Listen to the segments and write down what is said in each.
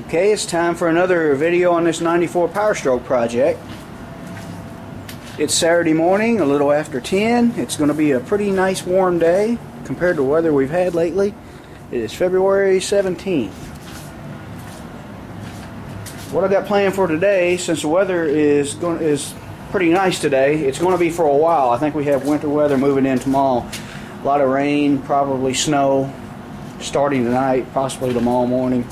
Okay, it's time for another video on this 94 Power Stroke project. It's Saturday morning, a little after 10. It's going to be a pretty nice warm day compared to the weather we've had lately. It is February 17th. What I got planned for today, since the weather is pretty nice today, it's going to be for a while. I think we have winter weather moving in tomorrow. A lot of rain, probably snow, starting tonight, possibly tomorrow morning.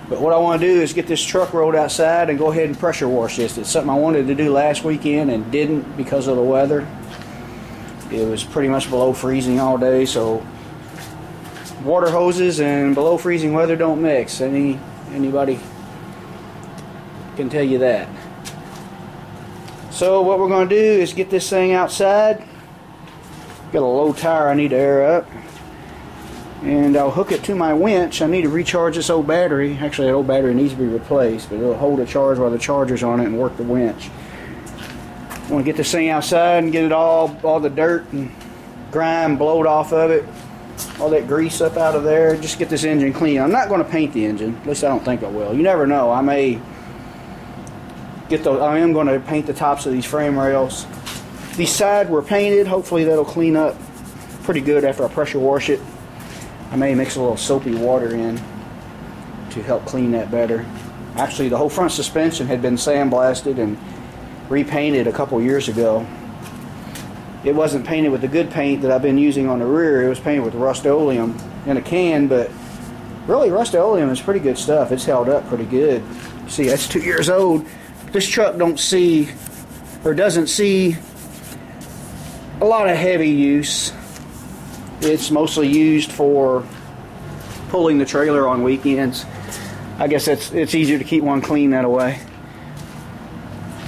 But what I want to do is get this truck rolled outside and go ahead and pressure wash this. It's something I wanted to do last weekend and didn't because of the weather. It was pretty much below freezing all day, so water hoses and below freezing weather don't mix. Anybody can tell you that. So what we're going to do is get this thing outside. Got a low tire I need to air up. And I'll hook it to my winch. I need to recharge this old battery. Actually, that old battery needs to be replaced, but it'll hold a charge while the charger's on it and work the winch. I want to get this thing outside and get it all the dirt and grime blowed off of it, all that grease up out of there. Just get this engine clean. I'm not going to paint the engine. At least I don't think I will. You never know. I am going to paint the tops of these frame rails. These sides were painted. Hopefully that'll clean up pretty good after I pressure wash it. I may mix a little soapy water in to help clean that better. Actually, the whole front suspension had been sandblasted and repainted a couple years ago. It wasn't painted with the good paint that I've been using on the rear. It was painted with Rust-Oleum in a can, but really Rust-Oleum is pretty good stuff. It's held up pretty good. See, that's 2 years old. This truck doesn't see a lot of heavy use. It's mostly used for pulling the trailer on weekends. I guess it's easier to keep one clean that way.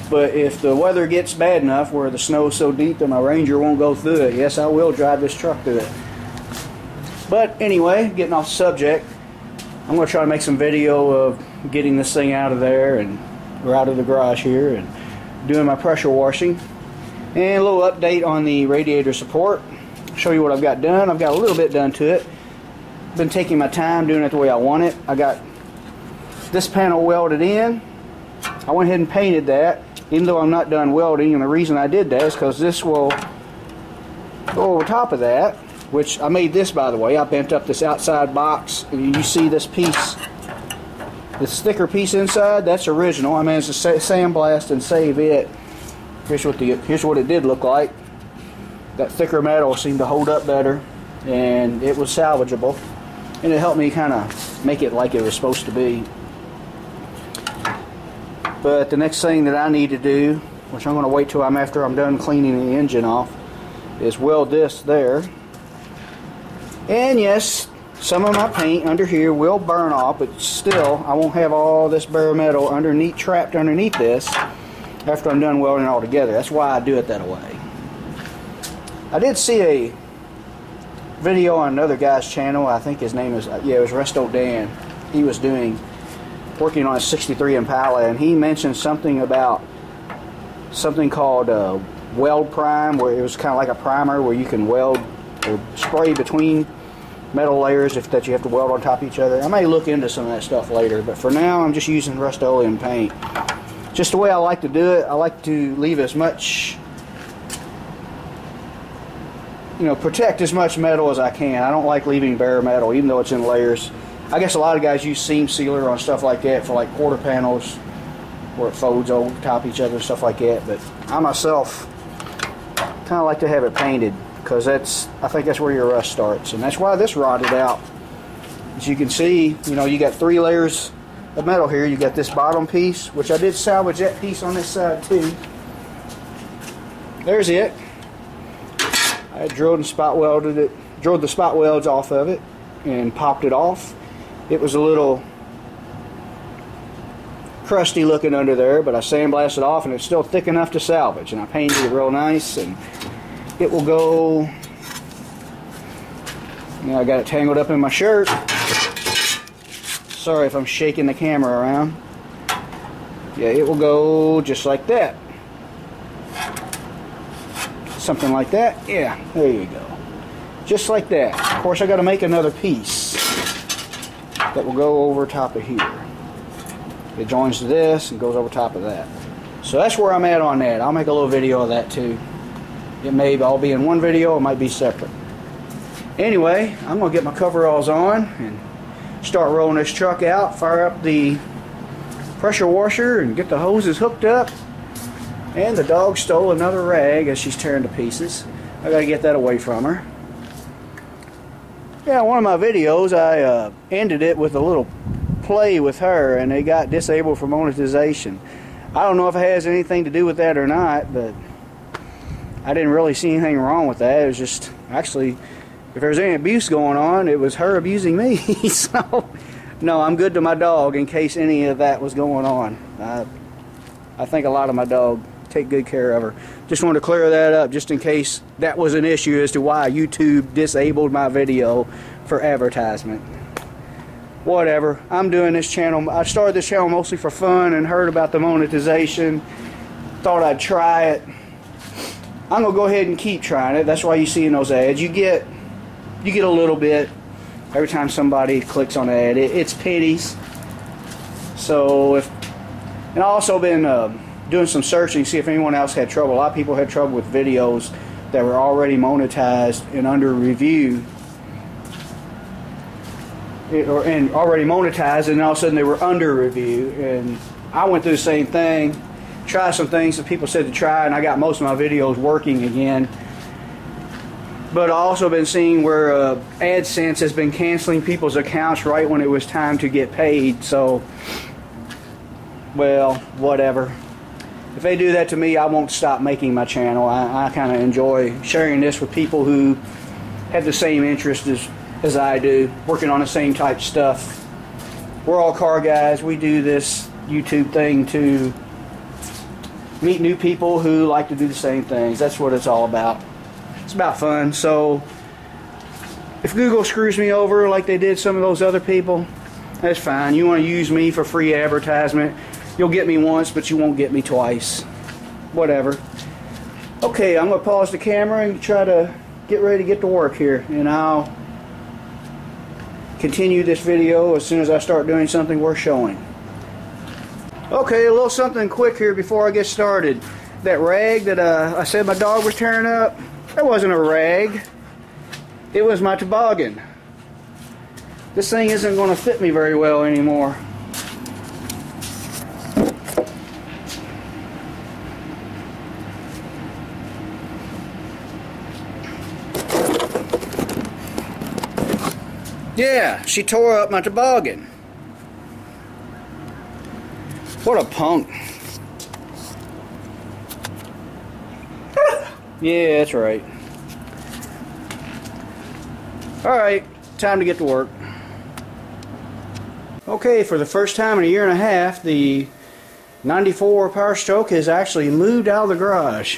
But if the weather gets bad enough where the snow's so deep that my Ranger won't go through it, yes, I will drive this truck through it. But anyway, getting off subject, I'm going to try to make some video of getting this thing out of there and or out of the garage here and doing my pressure washing. And a little update on the radiator support. Show you what I've got done. I've got a little bit done to it. Been taking my time doing it the way I want it. I got this panel welded in. I went ahead and painted that, even though I'm not done welding, and the reason I did that is because this will go over top of that, which I made this, by the way. I bent up this outside box, and you see this piece, this thicker piece inside, that's original. I managed to sandblast and save it. Here's what it did look like. That thicker metal seemed to hold up better, and it was salvageable, and it helped me kind of make it like it was supposed to be. But the next thing that I need to do, which I'm going to wait till after I'm done cleaning the engine off, is weld this there. And yes, some of my paint under here will burn off, but still I won't have all this bare metal trapped underneath this after I'm done welding it all together. That's why I do it that way. I did see a video on another guy's channel. I think his name is, it was Resto Dan. He was working on a 63 Impala, and he mentioned something about something called weld prime, where it was kind of like a primer where you can weld or spray between metal layers that you have to weld on top of each other. I may look into some of that stuff later, but for now I'm just using Rust-Oleum paint. Just the way I like to do it. I like to leave as much, protect as much metal as I can. I don't like leaving bare metal, even though it's in layers. I guess a lot of guys use seam sealer on stuff like that for like quarter panels where it folds over top of each other and stuff like that. But I myself kind of like to have it painted because I think that's where your rust starts. And that's why this rotted out. As you can see, you got 3 layers of metal here. You got this bottom piece, which I did salvage that piece on this side too. There's it. I drilled the spot welds off of it and popped it off. It was a little crusty looking under there, but I sandblasted off and it's still thick enough to salvage, and I painted it real nice, and it will go. I got it tangled up in my shirt. Sorry if I'm shaking the camera around. Yeah, it will go just like that. Something like that. Yeah, there you go. Just like that. Of course, I got to make another piece that will go over top of here. It joins to this and goes over top of that. So that's where I'm at on that. I'll make a little video of that too. It may all be in one video, it might be separate. Anyway, I'm going to get my coveralls on and start rolling this truck out, fire up the pressure washer and get the hoses hooked up. And the dog stole another rag as she's tearing to pieces. I got to get that away from her. Yeah, one of my videos I ended it with a little play with her and it got disabled for monetization. I don't know if it has anything to do with that or not, but I didn't really see anything wrong with that. It was just, actually, if there was any abuse going on, it was her abusing me. So, no, I'm good to my dog in case any of that was going on. I think a lot of my dog take good care of her. Just wanted to clear that up just in case that was an issue as to why YouTube disabled my video for advertisement. Whatever. I'm doing this channel. I started this channel mostly for fun and heard about the monetization. Thought I'd try it. I'm going to go ahead and keep trying it. That's why you see in those ads. You get a little bit every time somebody clicks on an ad. It's pennies. So and I've also been doing some searching, see if anyone else had trouble. A lot of people had trouble with videos that were already monetized and under review, and already monetized, and all of a sudden they were under review. And I went through the same thing, tried some things that people said to try, and I got most of my videos working again. But I've also been seeing where AdSense has been canceling people's accounts right when it was time to get paid. So, well, whatever. If they do that to me, I won't stop making my channel. I kind of enjoy sharing this with people who have the same interest as I do, working on the same type stuff. We're all car guys. We do this YouTube thing to meet new people who like to do the same things. That's what it's all about. It's about fun. So if Google screws me over like they did some of those other people, that's fine. You want to use me for free advertisement, you'll get me once, but you won't get me twice. Whatever. Okay, I'm going to pause the camera and try to get ready to get to work here, and I'll continue this video as soon as I start doing something worth showing. Okay, a little something quick here before I get started. That rag that I said my dog was tearing up, that wasn't a rag. It was my toboggan. This thing isn't going to fit me very well anymore. Yeah, she tore up my toboggan. What a punk. Yeah, that's right. Alright, time to get to work. Okay, for the first time in a year and a half, the 94 Power Stroke has actually moved out of the garage.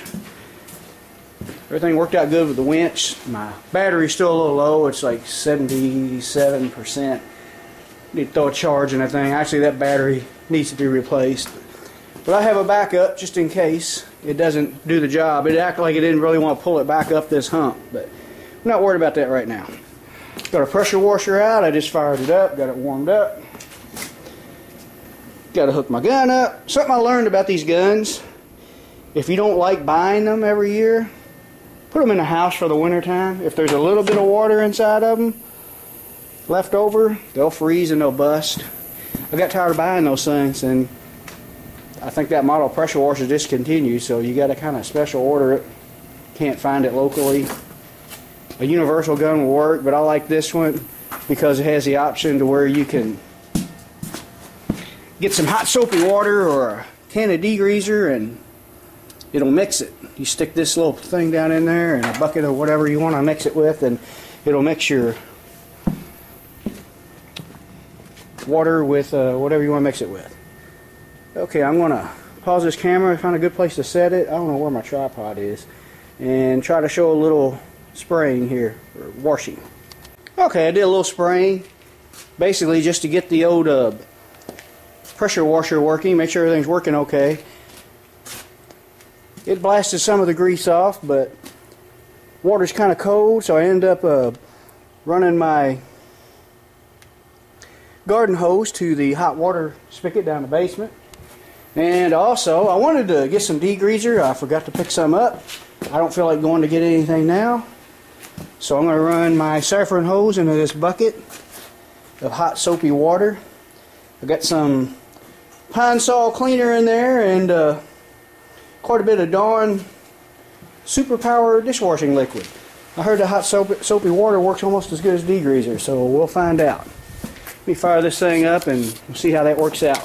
Everything worked out good with the winch. My battery's still a little low. It's like 77%. Need to throw a charge in that thing. Actually, that battery needs to be replaced. But I have a backup just in case it doesn't do the job. It acted like it didn't really want to pull it back up this hump, but I'm not worried about that right now. Got a pressure washer out. I just fired it up, got it warmed up. Got to hook my gun up. Something I learned about these guns, if you don't like buying them every year, put them in the house for the winter time. If there's a little bit of water inside of them left over, they'll freeze and they'll bust. I got tired of buying those things, and I think that model pressure washer is discontinued, so you got to kind of special order it. Can't find it locally. A universal gun will work, but I like this one because it has the option to where you can get some hot soapy water or a can of degreaser and it'll mix it. You stick this little thing down in there and a bucket of whatever you want to mix it with, and it'll mix your water with whatever you want to mix it with. Okay, I'm going to pause this camera, find a good place to set it. I don't know where my tripod is, and try to show a little spraying here, or washing. Okay, I did a little spraying, basically just to get the old pressure washer working, make sure everything's working okay. It blasted some of the grease off, but water's kind of cold, so I end up running my garden hose to the hot water spigot down the basement. And also, I wanted to get some degreaser. I forgot to pick some up. I don't feel like going to get anything now. So I'm going to run my Safran hose into this bucket of hot soapy water. I got some Pine Sol cleaner in there and quite a bit of Dawn Superpower dishwashing liquid. I heard the hot soapy water works almost as good as degreaser, so we'll find out. Let me fire this thing up and we'll see how that works out.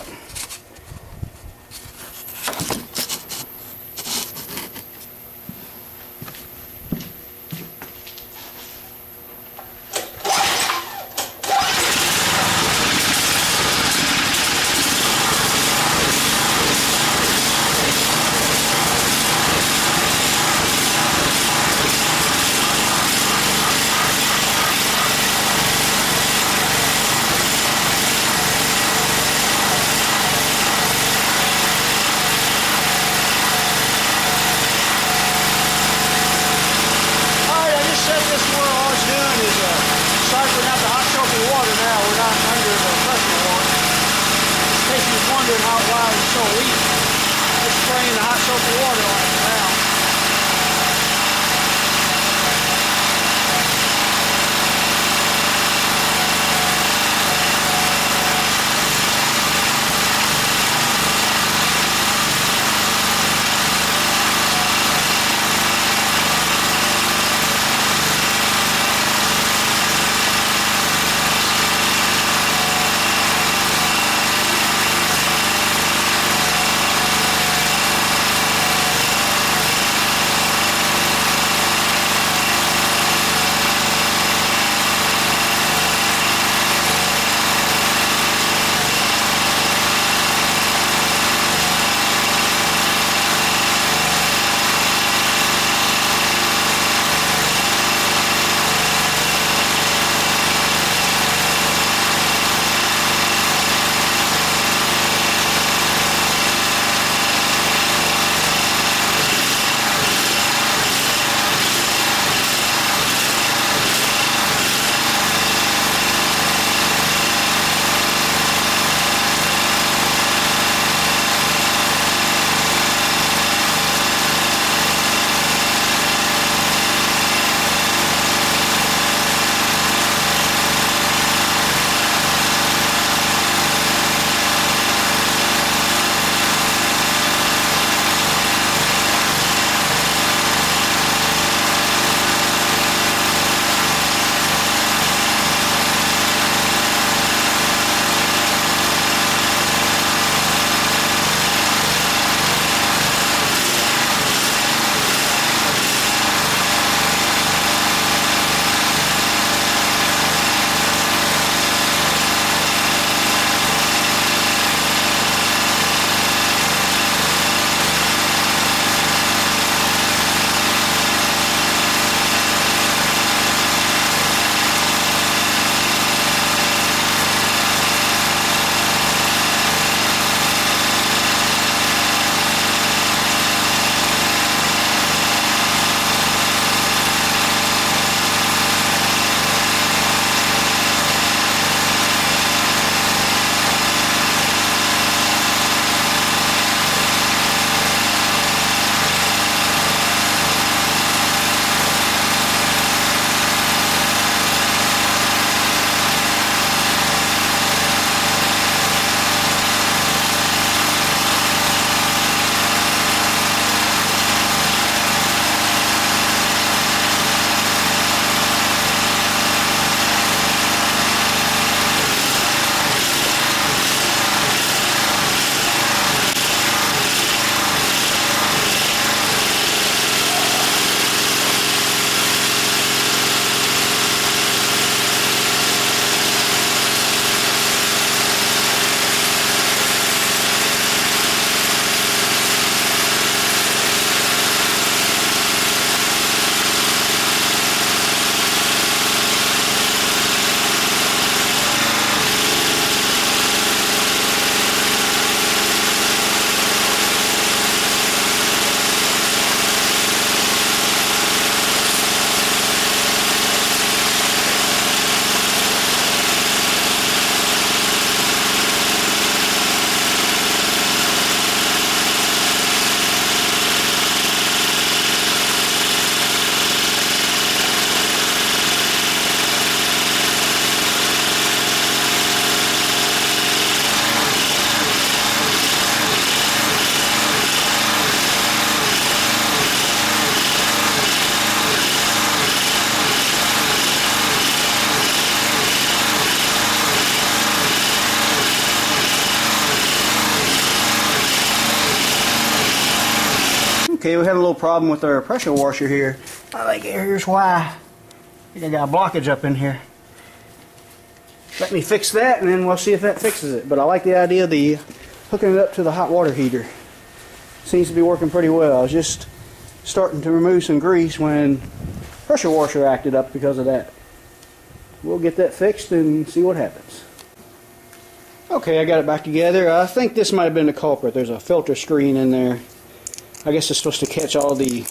Why it's so weak. Just spraying the hot soapy water on it now. Okay, we have a little problem with our pressure washer here. I think here's why. I think I got a blockage up in here. Let me fix that and then we'll see if that fixes it. But I like the idea of the hooking it up to the hot water heater. Seems to be working pretty well. I was just starting to remove some grease when pressure washer acted up because of that. We'll get that fixed and see what happens. Okay, I got it back together. I think this might have been the culprit. There's a filter screen in there. I guess it's supposed to catch all the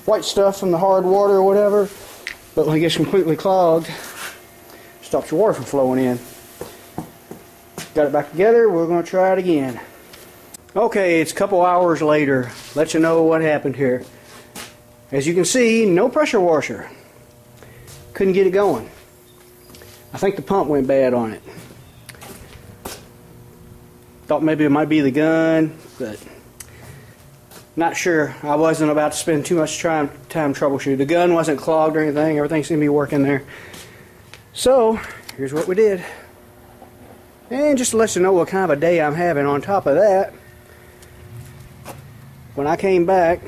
white stuff from the hard water or whatever. But when it gets completely clogged, stops your water from flowing in. Got it back together. We're going to try it again. Okay, it's a couple hours later. Let you know what happened here. As you can see, no pressure washer. Couldn't get it going. I think the pump went bad on it. Thought maybe it might be the gun, but not sure. I wasn't about to spend too much time troubleshooting. The gun wasn't clogged or anything. Everything seemed to be working there. So, here's what we did. And just to let you know what kind of a day I'm having on top of that, when I came back,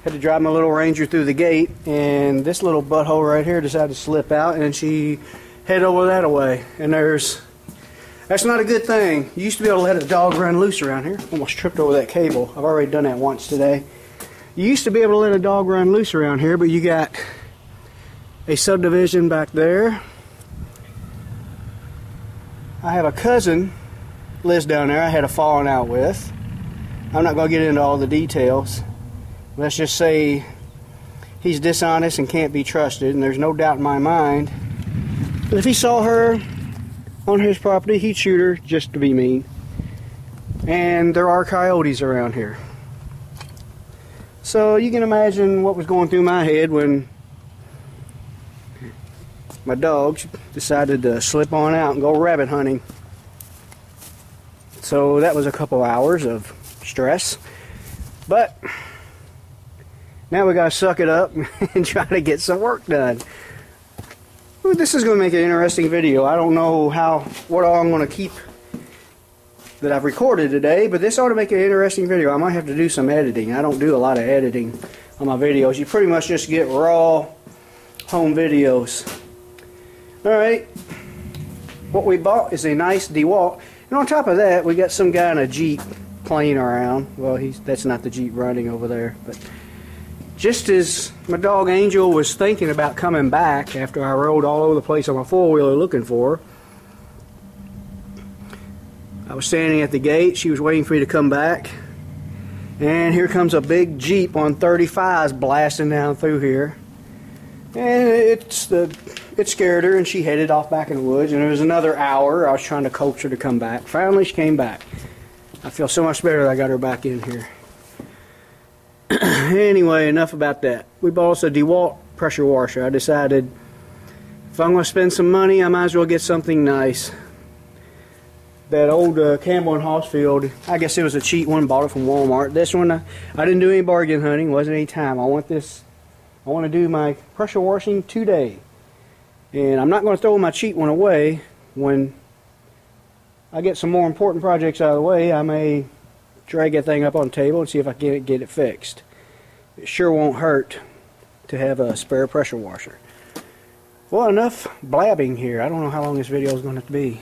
had to drive my little Ranger through the gate, and this little butthole right here decided to slip out, and she headed over that way. And that's not a good thing. You used to be able to let a dog run loose around here. Almost tripped over that cable. I've already done that once today. You used to be able to let a dog run loose around here, but you got a subdivision back there. I have a cousin lives down there I had a falling out with. I'm not going to get into all the details. Let's just say he's dishonest and can't be trusted, and there's no doubt in my mind that if he saw her on his property, he'd shoot her just to be mean. And there are coyotes around here. So you can imagine what was going through my head when my dog decided to slip on out and go rabbit hunting. So that was a couple hours of stress. But now we gotta suck it up and try to get some work done. Ooh, this is going to make an interesting video. I don't know what all I'm going to keep that I've recorded today, but this ought to make an interesting video. I might have to do some editing. I don't do a lot of editing on my videos. You pretty much just get raw home videos. Alright, what we bought is a nice DeWalt, and on top of that we got some guy in a Jeep playing around. Well, that's not the Jeep running over there, but just as my dog Angel was thinking about coming back after I rode all over the place on my four-wheeler looking for her, I was standing at the gate. She was waiting for me to come back, and here comes a big Jeep on 35s blasting down through here, and it scared her, and she headed off back in the woods. And it was another hour. I was trying to coax her to come back. Finally she came back. I feel so much better that I got her back in here. Anyway, enough about that. We bought us a DeWalt pressure washer. I decided if I'm going to spend some money, I might as well get something nice. That old Campbell and Hossfield, I guess it was a cheap one, bought it from Walmart. This one, I didn't do any bargain hunting, wasn't any time. I want to do my pressure washing today. And I'm not going to throw my cheap one away. When I get some more important projects out of the way, I may drag that thing up on the table and see if I can get it fixed. It sure won't hurt to have a spare pressure washer. Well, enough blabbing here. I don't know how long this video is going to be.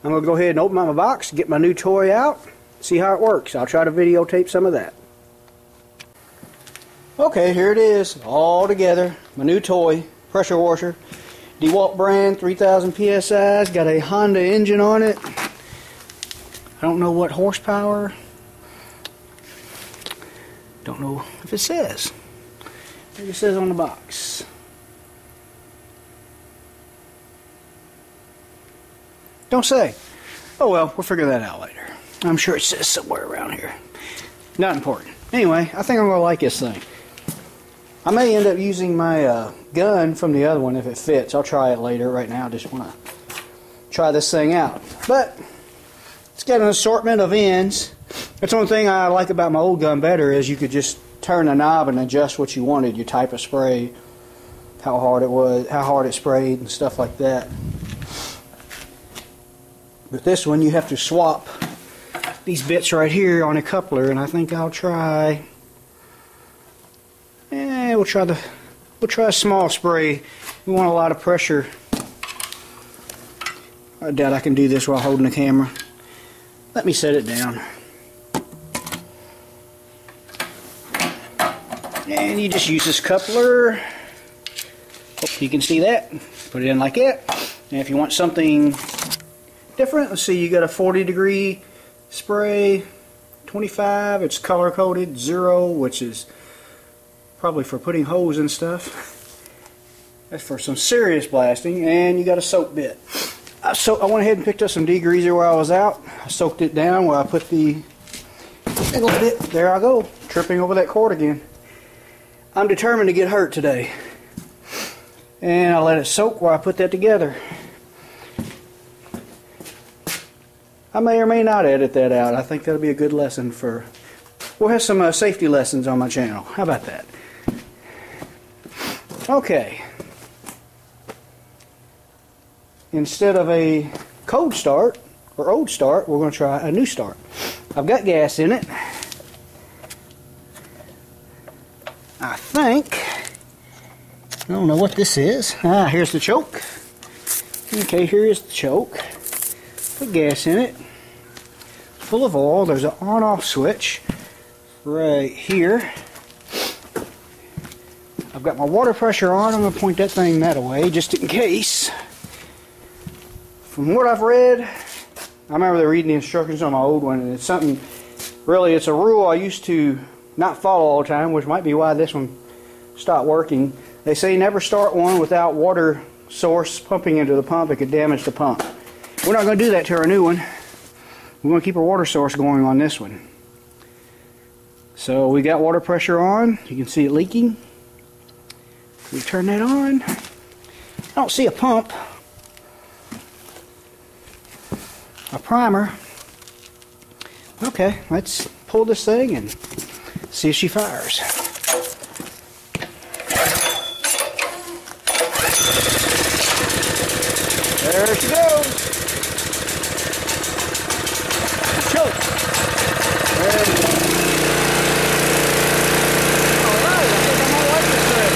I'm going to go ahead and open up my box, get my new toy out, see how it works. I'll try to videotape some of that. Okay, here it is, all together. My new toy, pressure washer. DeWalt brand, 3000 PSI. It's got a Honda engine on it. I don't know what horsepower. Don't know if it says. Maybe it says on the box. Don't say. Oh well, we'll figure that out later. I'm sure it says somewhere around here. Not important. Anyway, I think I'm going to like this thing. I may end up using my gun from the other one if it fits. I'll try it later. Right now I just want to try this thing out. But it's got an assortment of ends. That's the only thing I like about my old gun better is you could just turn the knob and adjust what you wanted, your type of spray, how hard it was, how hard it sprayed, and stuff like that. But this one you have to swap these bits right here on a coupler, and I think I'll try. We'll try a small spray. We want a lot of pressure. I doubt I can do this while holding the camera. Let me set it down. And you just use this coupler. Hope you can see that. Put it in like that. And if you want something different, let's see, you got a 40-degree spray, 25, it's color coded, 0, which is probably for putting holes in stuff. That's for some serious blasting. And you got a soak bit. So I went ahead and picked up some degreaser while I was out. I soaked it down where I put the little bit. There I go, tripping over that cord again. I'm determined to get hurt today. And I let it soak while I put that together. I may or may not edit that out. I think that'll be a good lesson for... We'll have some safety lessons on my channel. How about that? Okay. Instead of a cold start or old start, we're going to try a new start. I've got gas in it. I think... I don't know what this is. Here's the choke. Okay, here is the choke. Put gas in it. Full of oil. There's an on-off switch right here. I've got my water pressure on. I'm going to point that thing that way just in case. From what I've read, I remember reading the instructions on my old one, and it's something, really, it's a rule I used to not follow all the time, which might be why this one stopped working. They say never start one without water source pumping into the pump. It could damage the pump. We're not going to do that to our new one. We're going to keep our water source going on this one. So we got water pressure on. You can see it leaking. We turn that on. I don't see a pump. A primer. Okay, let's pull this thing and see if she fires. There she goes. Choke. There we go. Alright, I think I might like this thing.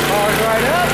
Fires right up.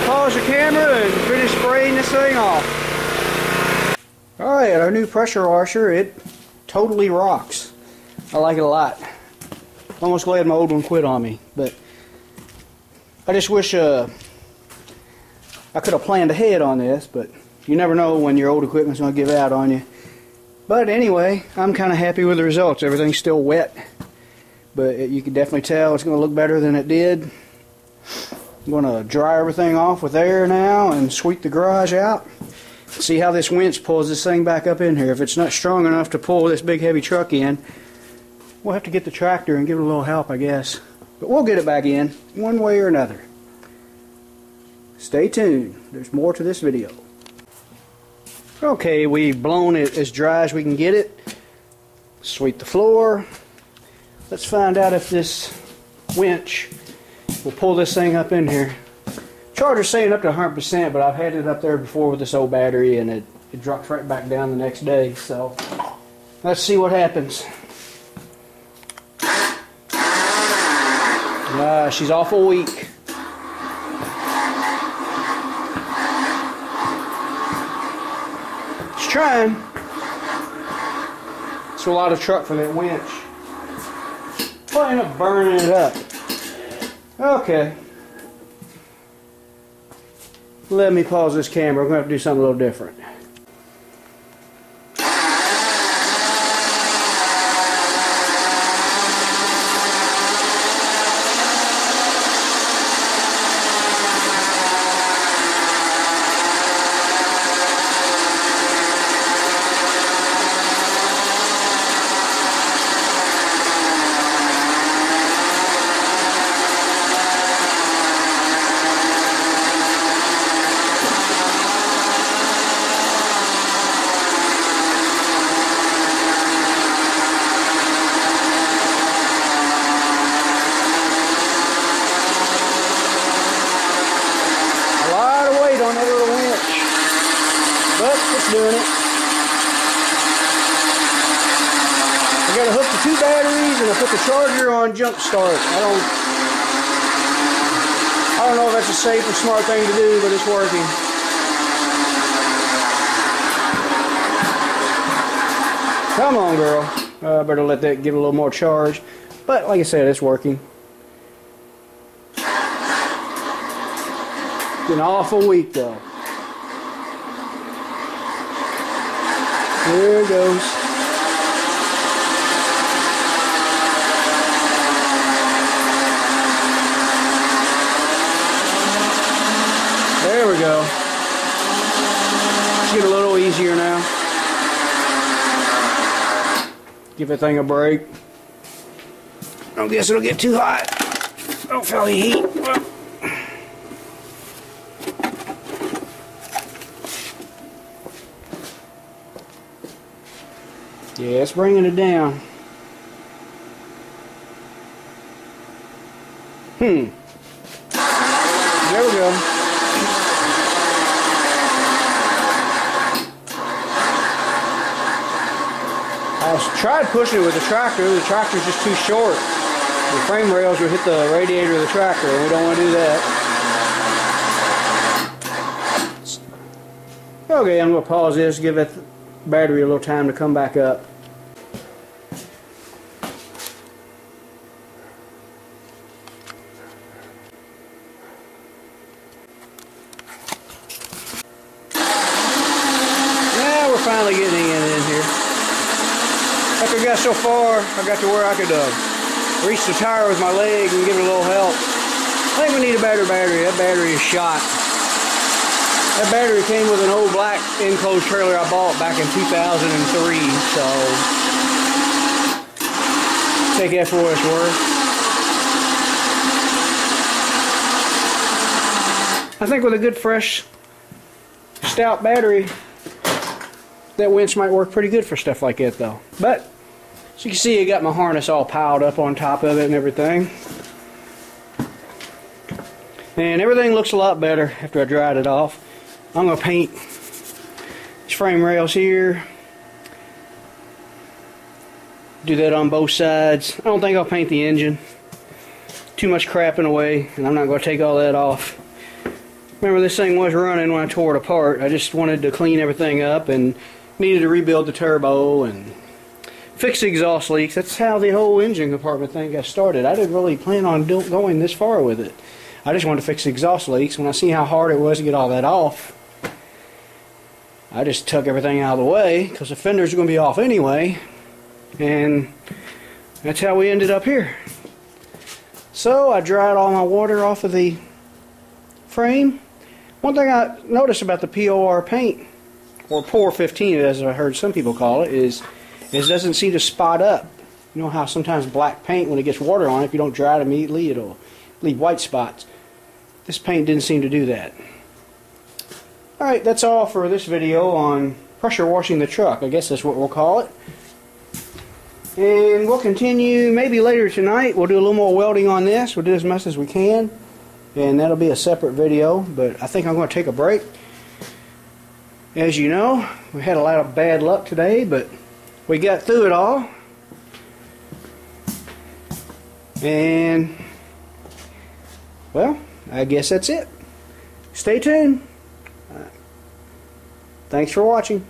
Pause the camera and finish spraying this thing off. Alright, our new pressure washer, it totally rocks. I like it a lot. Almost glad my old one quit on me, but I just wish I could have planned ahead on this, but you never know when your old equipment's going to give out on you. But anyway, I'm kind of happy with the results. Everything's still wet, but you can definitely tell it's going to look better than it did. I'm going to dry everything off with air now and sweep the garage out. See how this winch pulls this thing back up in here. If it's not strong enough to pull this big heavy truck in, we'll have to get the tractor and give it a little help, I guess. But we'll get it back in one way or another. Stay tuned. There's more to this video. Okay, we've blown it as dry as we can get it. Sweep the floor. Let's find out if this winch will pull this thing up in here. Charger's saying up to 100%, but I've had it up there before with this old battery and it drops right back down the next day. So let's see what happens. She's awful weak. trying. It's a lot of truck for that winch. I'll end up burning it up. Okay. Let me pause this camera. We're going to have to do something a little different. But it's doing it. I got to hook the 2 batteries and I put the charger on jump start. I don't know if that's a safe or smart thing to do, but it's working. Come on, girl. I better let that get a little more charge. But like I said, it's working. It's an awful week though. There it goes. There we go. Let's get a little easier now. Give that thing a break. I don't guess it'll get too hot. Don't feel the heat. Yeah, it's bringing it down. There we go. I tried pushing it with the tractor. The tractor's just too short. The frame rails will hit the radiator of the tractor, and we don't want to do that. Okay, I'm going to pause this, give that battery a little time to come back up. Now we're finally getting it in here. Like I got so far, I got to where I could reach the tire with my leg and give it a little help. I think we need a better battery. That battery is shot. That battery came with an old black enclosed trailer I bought back in 2003, so take that for what it's worth. I think with a good fresh stout battery, that winch might work pretty good for stuff like that though. But as you can see, I got my harness all piled up on top of it and everything. And everything looks a lot better after I dried it off. I'm going to paint these frame rails here. Do that on both sides. I don't think I'll paint the engine. Too much crap in the way, and I'm not going to take all that off. Remember, this thing was running when I tore it apart. I just wanted to clean everything up and needed to rebuild the turbo and fix the exhaust leaks. That's how the whole engine compartment thing got started. I didn't really plan on going this far with it. I just wanted to fix the exhaust leaks. When I see how hard it was to get all that off, I just took everything out of the way because the fenders are going to be off anyway, and that's how we ended up here. So I dried all my water off of the frame. One thing I noticed about the POR paint, or POR 15 as I heard some people call it, is it doesn't seem to spot up. You know how sometimes black paint, when it gets water on it, if you don't dry it immediately, it'll leave white spots. This paint didn't seem to do that. Alright, that's all for this video on pressure washing the truck. I guess that's what we'll call it. And we'll continue maybe later tonight. We'll do a little more welding on this. We'll do as much as we can. And that'll be a separate video. But I think I'm going to take a break. As you know, we had a lot of bad luck today, but we got through it all. And, well, I guess that's it. Stay tuned. Thanks for watching.